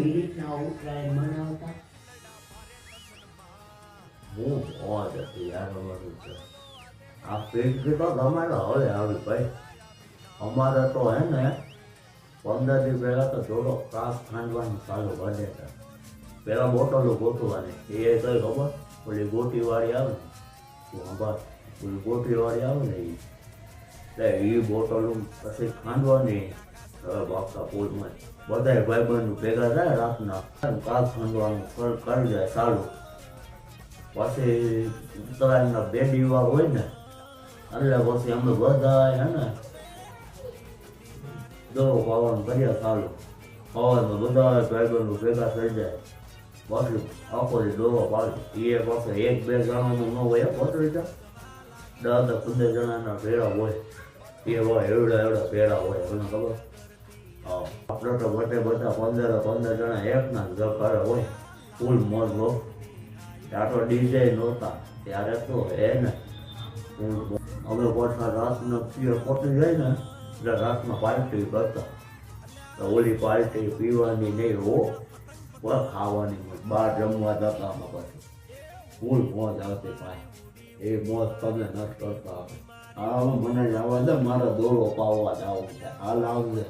એ રીતના ઉત્તરાયણ મનાવતા. હું મોજ હતી યાર અમારું છે. આ પેઢી તો તમારે હવે આવી ભાઈ. અમારે તો હે ને 15 દી પહેલા તો થોડો ત્રાસ ખાંડવાનું ચાલુ કરી દેતા. પેલા બોટલો ગોઠવવાની એ કઈ ખબર, ઓલી ગોટી વાળી આવે ને, ઓલી ગોટી વાળી આવે ને એટલે એ બોટલો પછી ખાંડવાની. હવે બાપતા પુલમાં બધા ભાઈબંધ ભેગા થાય રાતના કાચ ખાંડવાનું કરી જાય ચાલુ. પછી ઉત્તરાયણના 2 દીવા હોય ને એટલે પછી અમે બધા હે ને દોરો પાવાનું કર્યા ચાલુ. હવામાં બધા ભાઈબંધો ભેગા થઈ જાય પછી આખો દોરો પાડી. એ પછી 1-2 જણાનું ન હોય પતરી તો 10-15 જણાના ભેળા હોય. એ હોય એવડા ભેળા હોય તમને ખબર. હા આપણે તો બધા 15 જણા એકના જ ઘરે હોય ફૂલ મોજ લો. ત્યાં તો ડીજે નહોતા ત્યારે તો હે ને અમે પાછા રાતનો પિયર પતી જાય ને એટલે રાતમાં પાર્ટી કરતા. તો ઓલી પાર્ટી પીવાની નહીં હો, ખાવાની બહાર જમવા જતા અમે પછી ફૂલ મોજ આવતી ભાઈ. એ મોજ તમે નથી કરતા. હા મને જવા દે, મારે દોરો પાવવા જવું છે. હાલ આવજે.